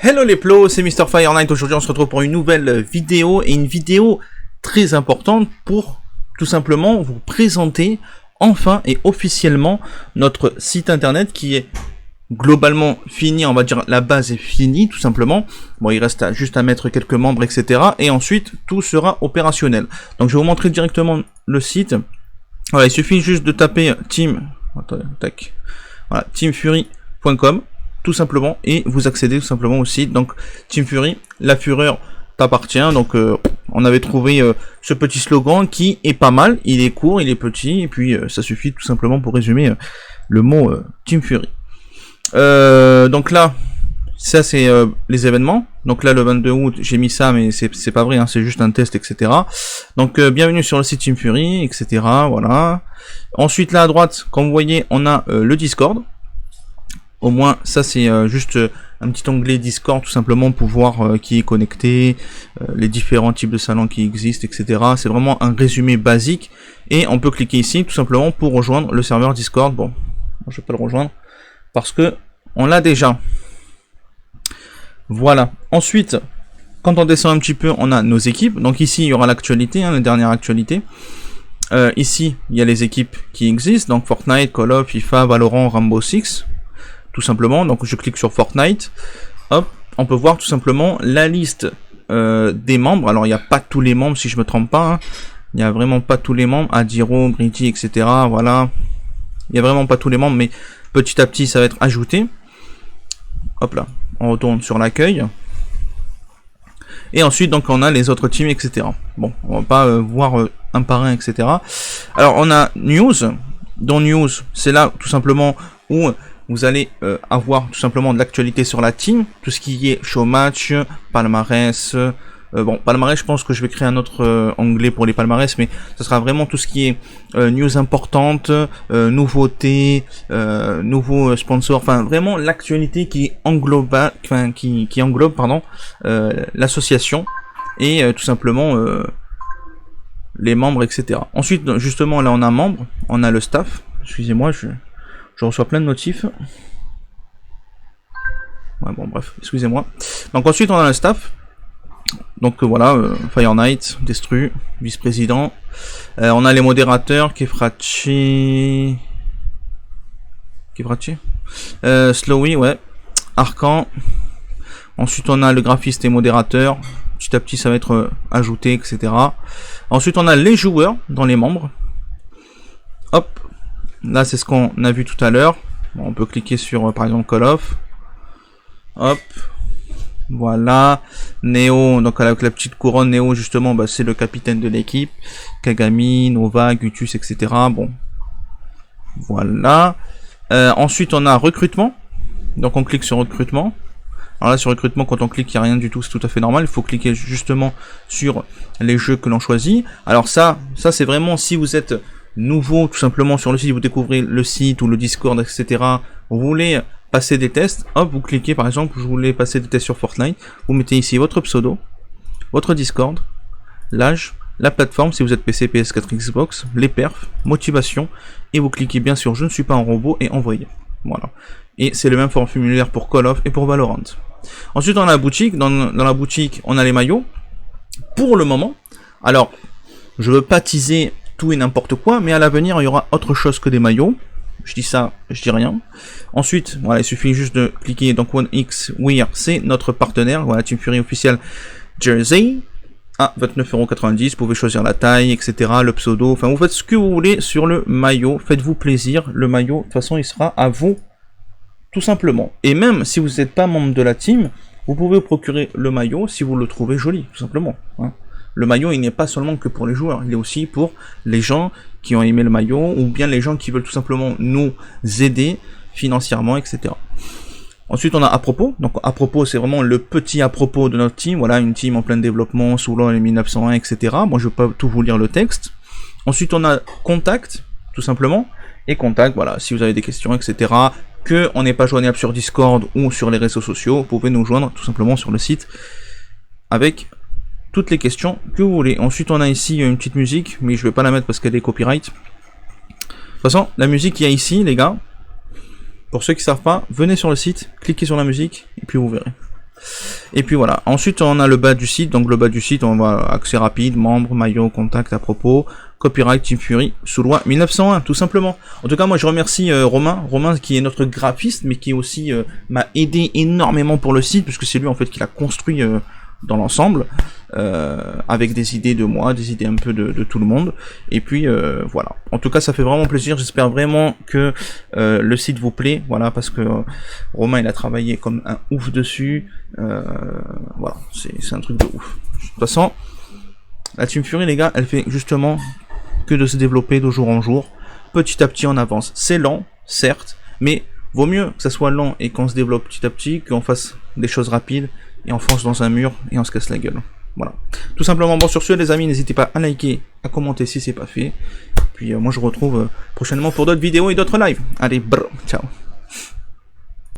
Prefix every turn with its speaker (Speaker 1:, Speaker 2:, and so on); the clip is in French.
Speaker 1: Hello les plos, c'est Mr. Fire Knight. Aujourd'hui on se retrouve pour une nouvelle vidéo, et une vidéo très importante pour tout simplement vous présenter enfin et officiellement notre site internet qui est globalement fini, on va dire la base est finie tout simplement. Bon, il reste juste à mettre quelques membres, etc. Et ensuite tout sera opérationnel. Donc je vais vous montrer directement le site. Voilà, il suffit juste de taper teamfury.com tout simplement, et vous accédez tout simplement au site. Donc Team Fury, la fureur t'appartient. Donc on avait trouvé ce petit slogan qui est pas mal, il est court, il est petit, et puis ça suffit tout simplement pour résumer le mot Team Fury. Donc là, ça c'est les événements. Donc là le 22 août j'ai mis ça, mais c'est pas vrai, hein, c'est juste un test, etc. Donc bienvenue sur le site Team Fury, etc. Voilà. Ensuite là à droite, comme vous voyez, on a le Discord. Au moins ça c'est juste un petit onglet Discord tout simplement pour voir qui est connecté, les différents types de salons qui existent, etc. C'est vraiment un résumé basique, et on peut cliquer ici tout simplement pour rejoindre le serveur Discord. Bon, je vais pas le rejoindre parce que on l'a déjà. Voilà. Ensuite, quand on descend un petit peu, on a nos équipes. Donc ici il y aura l'actualité, hein, la dernière actualité. Ici il y a les équipes qui existent, donc Fortnite, Call of, FIFA, Valorant, Rainbow Six. Tout simplement, donc je clique sur Fortnite, hop, on peut voir tout simplement la liste des membres. Alors il n'y a pas tous les membres si je me trompe pas, hein. Il n'y a vraiment pas tous les membres, Adiro, Brity, etc. Voilà, il n'y a vraiment pas tous les membres, mais petit à petit ça va être ajouté. Hop là, on retourne sur l'accueil. Et ensuite donc on a les autres teams, etc. Bon, on va pas voir un par un, etc. Alors on a News. Dans News, c'est là tout simplement où vous allez avoir tout simplement de l'actualité sur la team, tout ce qui est show match, palmarès. Bon, palmarès, je pense que je vais créer un autre onglet pour les palmarès, mais ce sera vraiment tout ce qui est news importante, nouveautés, nouveaux sponsors, enfin vraiment l'actualité qui englobe, qui englobe pardon, l'association, et tout simplement les membres, etc. Ensuite, justement, là on a membre, on a le staff. Excusez-moi, je reçois plein de notifs. Ouais, bon, bref, excusez-moi. Donc ensuite on a le staff. Donc voilà, Fire Knight, Destru, vice-président. On a les modérateurs, Kefrace, Slowy, ouais, Arcan. Ensuite on a le graphiste et modérateur. Petit à petit ça va être ajouté, etc. Ensuite on a les joueurs dans les membres. Hop, là c'est ce qu'on a vu tout à l'heure. Bon, on peut cliquer sur par exemple Call of. Hop, voilà. Neo, donc avec la petite couronne, Neo justement, bah, c'est le capitaine de l'équipe. Kagami, Nova, Gutus, etc. Bon, voilà. Ensuite on a recrutement. Donc on clique sur recrutement. Alors là sur recrutement, quand on clique il n'y a rien du tout, c'est tout à fait normal. Il faut cliquer justement sur les jeux que l'on choisit. Alors ça c'est vraiment si vous êtes nouveau tout simplement sur le site, vous découvrez le site ou le Discord, etc. Vous voulez passer des tests, hop, vous cliquez par exemple, je voulais passer des tests sur Fortnite, vous mettez ici votre pseudo, votre Discord, l'âge, la plateforme si vous êtes PC, PS4, Xbox, les perfs, motivation, et vous cliquez bien sur je ne suis pas un robot et envoyer. Voilà. Et c'est le même formulaire pour Call of et pour Valorant. Ensuite on a la boutique, dans la boutique on a les maillots. Pour le moment, alors je veux pas teaser tout et n'importe quoi, mais à l'avenir il y aura autre chose que des maillots. Je dis ça, je dis rien. Ensuite, voilà, il suffit juste de cliquer donc OneX Wear, c'est notre partenaire, voilà, Team Fury officiel Jersey à 29,90€. Vous pouvez choisir la taille, etc., le pseudo, enfin vous faites ce que vous voulez sur le maillot, faites-vous plaisir. Le maillot, de toute façon, il sera à vous, tout simplement. Et même si vous n'êtes pas membre de la team, vous pouvez vous procurer le maillot si vous le trouvez joli, tout simplement, hein. Le maillot, il n'est pas seulement que pour les joueurs, il est aussi pour les gens qui ont aimé le maillot, ou bien les gens qui veulent tout simplement nous aider financièrement, etc. Ensuite, on a à propos. Donc, à propos, c'est vraiment le petit à propos de notre team. Voilà, une team en plein développement, sous l'an 1901, etc. Moi, je vais pas tout vous lire le texte. Ensuite, on a contact, tout simplement. Et contact, voilà, si vous avez des questions, etc., que on n'est pas joignable sur Discord ou sur les réseaux sociaux, vous pouvez nous joindre tout simplement sur le site avec toutes les questions que vous voulez. Ensuite on a ici une petite musique, mais je vais pas la mettre parce qu'elle est copyright. De toute façon, la musique qu'il y a ici, les gars, pour ceux qui savent pas, venez sur le site, cliquez sur la musique, et puis vous verrez. Et puis voilà. Ensuite, on a le bas du site. Donc le bas du site, on va accès rapide, membres, maillot, contact à propos, copyright Team Fury, sous loi 1901, tout simplement. En tout cas, moi je remercie Romain qui est notre graphiste, mais qui aussi m'a aidé énormément pour le site, puisque c'est lui en fait qui l'a construit dans l'ensemble, avec des idées de moi, des idées un peu de tout le monde. Et puis voilà. En tout cas, ça fait vraiment plaisir. J'espère vraiment que le site vous plaît. Voilà, parce que Romain il a travaillé comme un ouf dessus. Voilà, c'est un truc de ouf. De toute façon, la Team Fury, les gars, elle fait justement que de se développer de jour en jour. Petit à petit, on avance. C'est lent, certes, mais vaut mieux que ça soit lent et qu'on se développe petit à petit, qu'on fasse des choses rapides et on fonce dans un mur et on se casse la gueule. Voilà. Tout simplement. Bon, sur ce, les amis, n'hésitez pas à liker, à commenter si c'est pas fait. Puis moi, je vous retrouve prochainement pour d'autres vidéos et d'autres lives. Allez, brr, ciao.